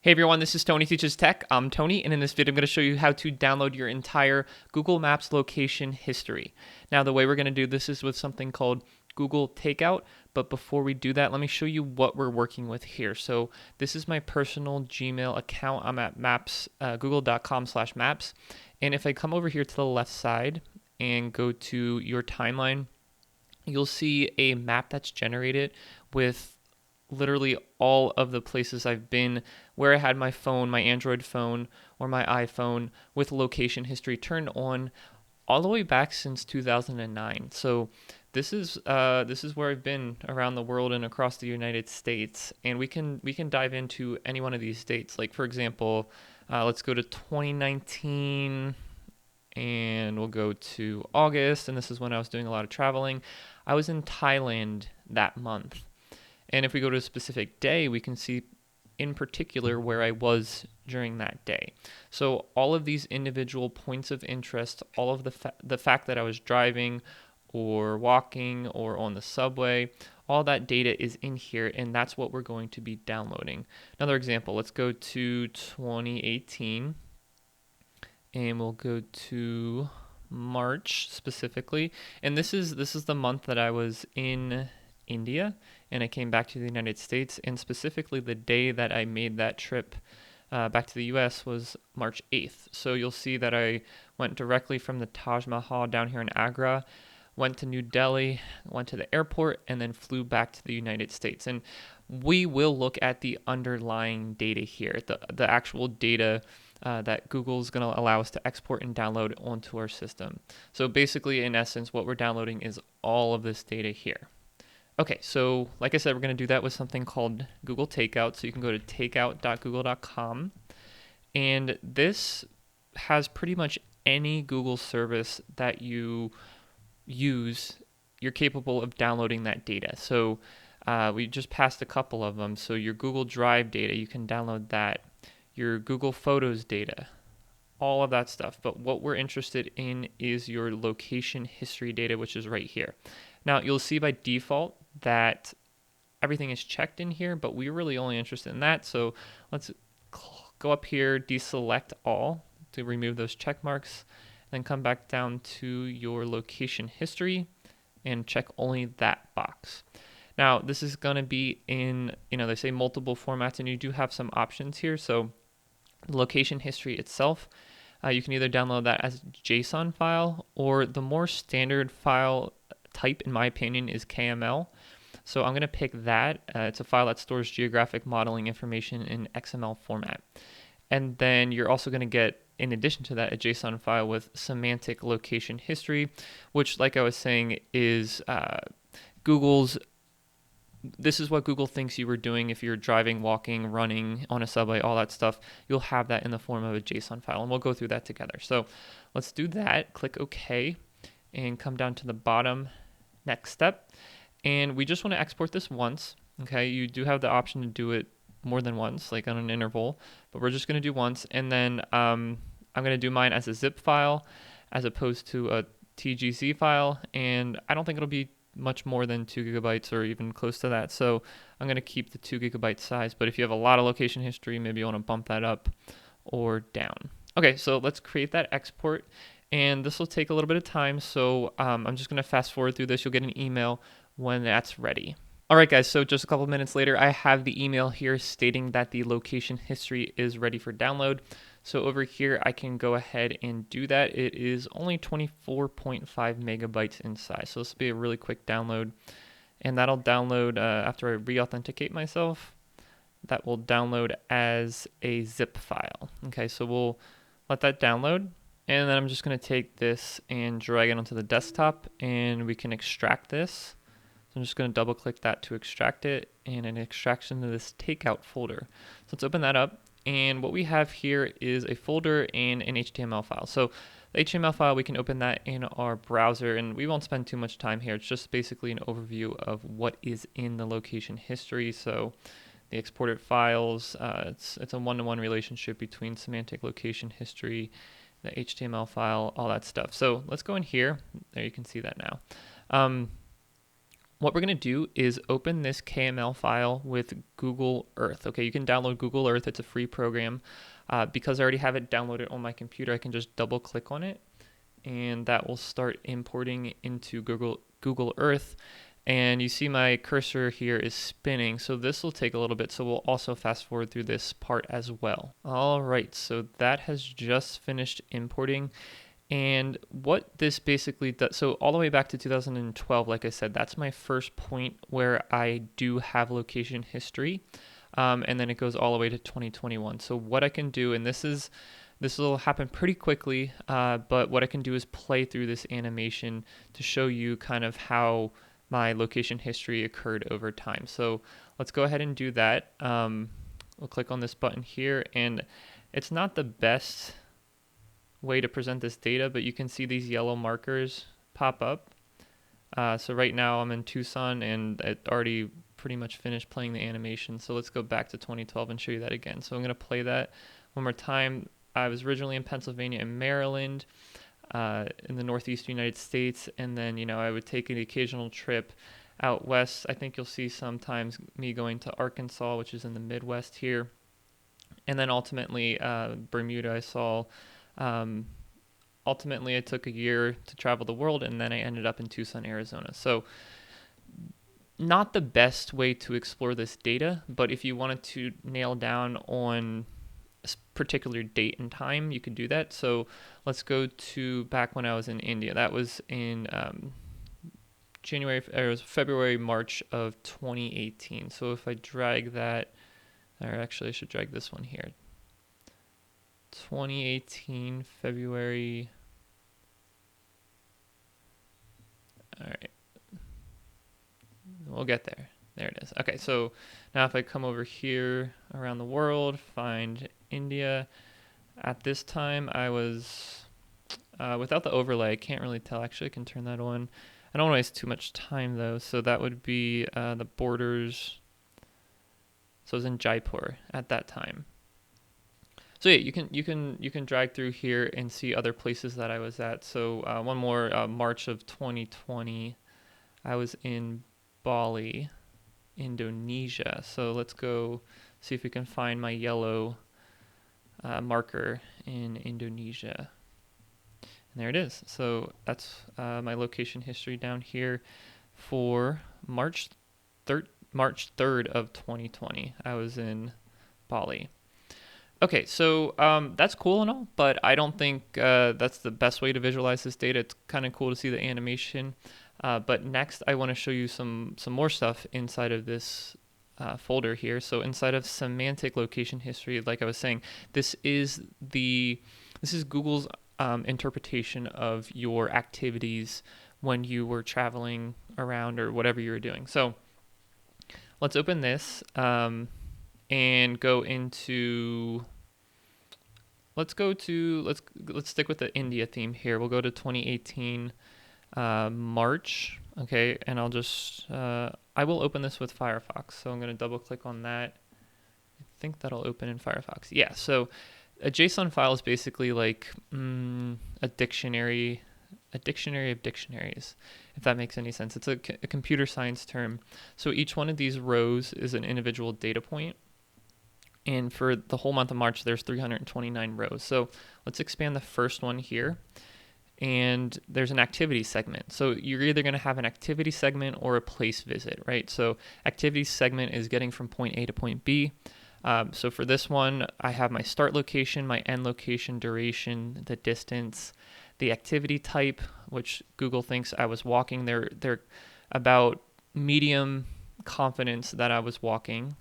Hey everyone, this is Tony Teaches Tech. I'm Tony, and in this video I'm going to show you how to download your entire Google Maps location history. Now the way we're going to do this is with something called Google Takeout, but before we do that, let me show you what we're working with here. So this is my personal Gmail account. I'm at maps, google.com/maps, and if I come over here to the left side and go to your timeline, you'll see a map that's generated with literally all of the places I've been, where I had my phone, my Android phone or my iPhone with location history turned on all the way back since 2009. So this is where I've been around the world and across the United States, and we can dive into any one of these dates. Like for example, let's go to 2019 and we'll go to August, and this is when I was doing a lot of traveling. I was in Thailand that month. And if we go to a specific day, we can see in particular where I was during that day. So all of these individual points of interest, all of the fact that I was driving or walking or on the subway, all that data is in here, and that's what we're going to be downloading. Another example, let's go to 2018 and we'll go to March specifically. And this is the month that I was in India and I came back to the United States, and specifically the day that I made that trip back to the US was March 8th. So you'll see that I went directly from the Taj Mahal down here in Agra, went to New Delhi, went to the airport, and then flew back to the United States. And we will look at the underlying data here, the actual data that Google's going to allow us to export and download onto our system. So basically, in essence, what we're downloading is all of this data here. Okay, so like I said, we're going to do that with something called Google Takeout. So you can go to takeout.google.com, and this has pretty much any Google service that you use, you're capable of downloading that data. So we just passed a couple of them. So your Google Drive data, you can download that. Your Google Photos data, all of that stuff. But what we're interested in is your location history data, which is right here. Now you'll see by default that everything is checked in here, but we're really only interested in that. So let's go up here, deselect all to remove those check marks, then come back down to your location history and check only that box. Now this is going to be in, they say multiple formats, and you do have some options here. So the location history itself, you can either download that as a JSON file, or the more standard file type, in my opinion, is KML. So I'm going to pick that. It's a file that stores geographic modeling information in XML format. And then you're also going to get, in addition to that, a JSON file with semantic location history, which, like I was saying, is this is what Google thinks you were doing if you're driving, walking, running on a subway, all that stuff. You'll have that in the form of a JSON file, and we'll go through that together. So let's do that. Click OK and come down to the bottom, next step. And we just want to export this once. Okay, you do have the option to do it more than once, like on an interval, but we're just going to do once. And then I'm going to do mine as a zip file as opposed to a TGZ file, and I don't think it'll be much more than 2 gigabytes or even close to that. So I'm going to keep the 2 gigabyte size, but if you have a lot of location history, maybe you want to bump that up or down. Okay, so let's create that export, and this will take a little bit of time. So I'm just going to fast forward through this. You'll get an email when that's ready. All right, guys, so just a couple minutes later, I have the email here stating that the location history is ready for download. So over here, I can go ahead and do that. It is only 24.5 megabytes in size. So this will be a really quick download. And that'll download after I re-authenticate myself. That will download as a zip file. Okay, so we'll let that download. And then I'm just going to take this and drag it onto the desktop, and we can extract this. So I'm just going to double click that to extract it, and it extracts into this takeout folder. So let's open that up. And what we have here is a folder and an HTML file. So the HTML file, we can open that in our browser, and we won't spend too much time here. It's just basically an overview of what is in the location history. So the exported files, it's a one-to-one relationship between semantic location history, the HTML file, all that stuff. So let's go in here. There, you can see that now. what we're going to do is open this KML file with Google Earth. Okay, you can download Google Earth. It's a free program. Because I already have it downloaded on my computer, I can just double click on it, and that will start importing into Google Earth. And you see my cursor here is spinning, so this will take a little bit, so we'll also fast forward through this part as well. All right, so that has just finished importing. And what this basically does, so all the way back to 2012, like I said, that's my first point where I do have location history. And then it goes all the way to 2021. So what I can do, and this will happen pretty quickly, but what I can do is play through this animation to show you kind of how my location history occurred over time. So let's go ahead and do that. We'll click on this button here, and it's not the best way to present this data, but you can see these yellow markers pop up. So right now I'm in Tucson, and it already pretty much finished playing the animation. So let's go back to 2012 and show you that again. So I'm going to play that one more time. I was originally in Pennsylvania and Maryland, in the Northeast United States, and then I would take an occasional trip out west. I think you'll see sometimes me going to Arkansas, which is in the Midwest here, and then ultimately Bermuda I saw. Ultimately, I took a year to travel the world, and then I ended up in Tucson, Arizona. So not the best way to explore this data, but if you wanted to nail down on a particular date and time, you could do that. So let's go to back when I was in India. That was in February, March of 2018. So if I drag that, or actually I should drag this one here. 2018, February. All right. We'll get there. There it is. Okay, so now if I come over here around the world, find India. At this time, I was, without the overlay, I can't really tell. Actually, I can turn that on. I don't want to waste too much time, though. So that would be the borders. So I was in Jaipur at that time. So yeah, you can drag through here and see other places that I was at. So one more, March of 2020, I was in Bali, Indonesia. So let's go see if we can find my yellow marker in Indonesia. And there it is. So that's my location history down here for March 3rd of 2020. I was in Bali. Okay, so that's cool and all, but I don't think that's the best way to visualize this data. It's kind of cool to see the animation. But next, I want to show you some more stuff inside of this folder here. So inside of Semantic Location History, like I was saying, this is Google's interpretation of your activities when you were traveling around or whatever you were doing. So let's open this. And go into, let's stick with the India theme here. We'll go to 2018 March, okay, and I'll just, I will open this with Firefox, so I'm going to double click on that. I think that'll open in Firefox. Yeah, so a JSON file is basically like a dictionary of dictionaries, if that makes any sense. It's a computer science term. So each one of these rows is an individual data point. And for the whole month of March, there's 329 rows. So let's expand the first one here. And there's an activity segment. So you're either going to have an activity segment or a place visit, right? So activity segment is getting from point A to point B. So for this one, I have my start location, my end location, duration, the distance, the activity type, which Google thinks I was walking. They're about medium confidence that I was walking.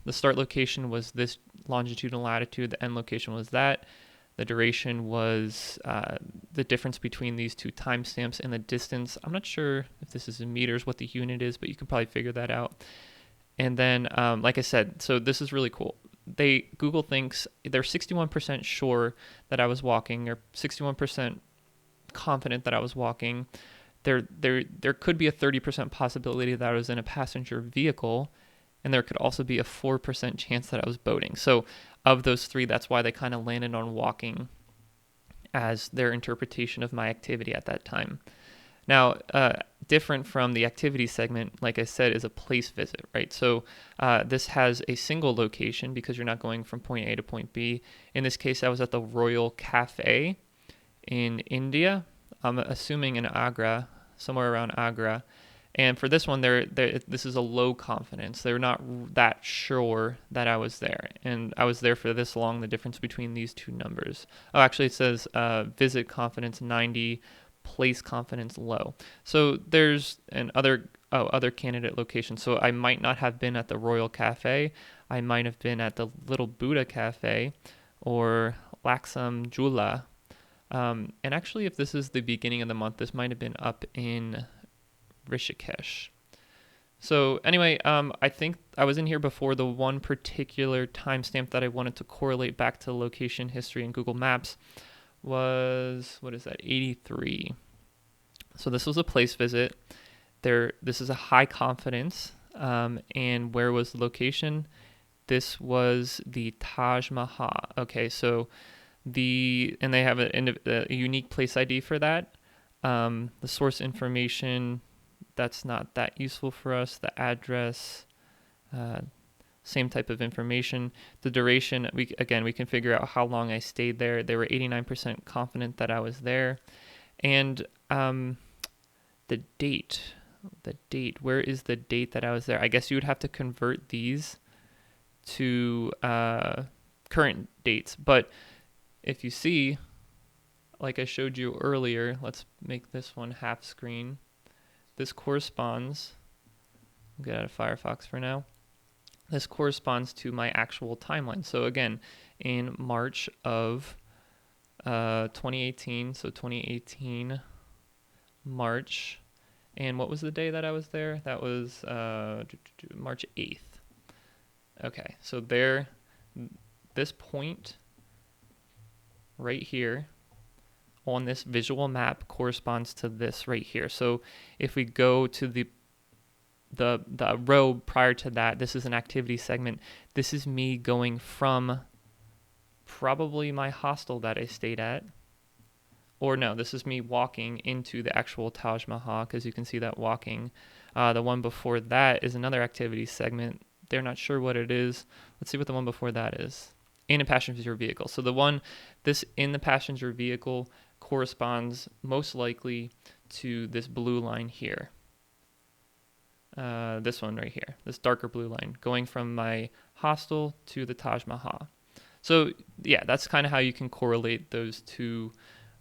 The start location was this longitude and latitude. The end location was that. The duration was the difference between these two timestamps, and the distance. I'm not sure if this is in meters, what the unit is, but you can probably figure that out. And then, like I said, so this is really cool. Google thinks they're 61% sure that I was walking, or 61% confident that I was walking. There could be a 30% possibility that I was in a passenger vehicle, and there could also be a 4% chance that I was boating. So of those three, that's why they kind of landed on walking as their interpretation of my activity at that time. Now, different from the activity segment, like I said, is a place visit, right? So this has a single location because you're not going from point A to point B. In this case, I was at the Royal Cafe in India. I'm assuming in Agra, somewhere around Agra. And for this one, this is a low confidence. They're not that sure that I was there. And I was there for this long, the difference between these two numbers. Oh, actually, it says visit confidence 90, place confidence low. So there's other candidate locations. So I might not have been at the Royal Cafe. I might have been at the Little Buddha Cafe or Laxam Jula. And actually, if this is the beginning of the month, this might have been up in Rishikesh. So anyway, I think I was in here before. The one particular timestamp that I wanted to correlate back to location history in Google Maps was, 83. So this was a place visit. This is a high confidence. And where was the location? This was the Taj Mahal. Okay, so and they have a unique place ID for that. The source information, that's not that useful for us. The address, same type of information. The duration, we can figure out how long I stayed there. They were 89% confident that I was there. And the date, where is the date that I was there? I guess you would have to convert these to current dates. But if you see, like I showed you earlier, let's make this one half screen. This corresponds, I'll get out of Firefox for now. This corresponds to my actual timeline. So again, in March of 2018, so 2018 March, and what was the day that I was there? That was March 8th. Okay, so this point right here on this visual map corresponds to this right here. So if we go to the row prior to that, this is an activity segment. This is me going from probably my hostel that I stayed at, or no, this is me walking into the actual Taj Mahal, because you can see that walking. The one before that is another activity segment. They're not sure what it is. Let's see what the one before that is. In a passenger vehicle. So this in the passenger vehicle corresponds most likely to this blue line here. This one right here, this darker blue line, going from my hostel to the Taj Mahal. So yeah, that's kind of how you can correlate those two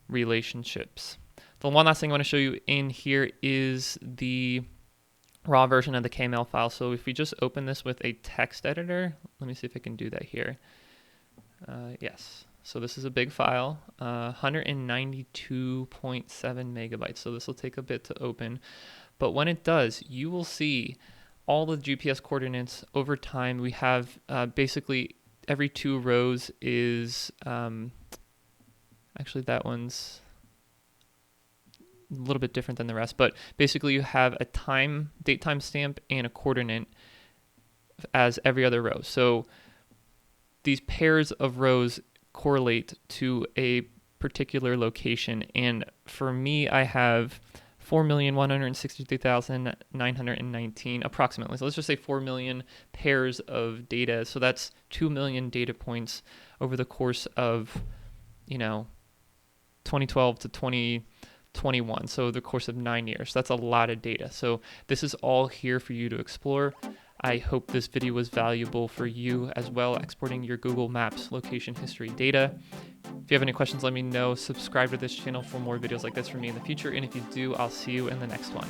relationships. The one last thing I want to show you in here is the raw version of the KML file. So if we just open this with a text editor, let me see if I can do that here. Yes, so this is a big file, 192.7 megabytes. So this will take a bit to open, but when it does, you will see all the GPS coordinates over time. We have basically every 2 rows is, actually that one's a little bit different than the rest, but basically you have a date timestamp and a coordinate as every other row. So these pairs of rows correlate to a particular location, and for me, I have 4,163,919 approximately. So let's just say 4 million pairs of data. So that's 2 million data points over the course of, 2012 to 2021. So the course of 9 years. That's a lot of data. So this is all here for you to explore. I hope this video was valuable for you as well, exporting your Google Maps location history data. If you have any questions, let me know. Subscribe to this channel for more videos like this from me in the future. And if you do, I'll see you in the next one.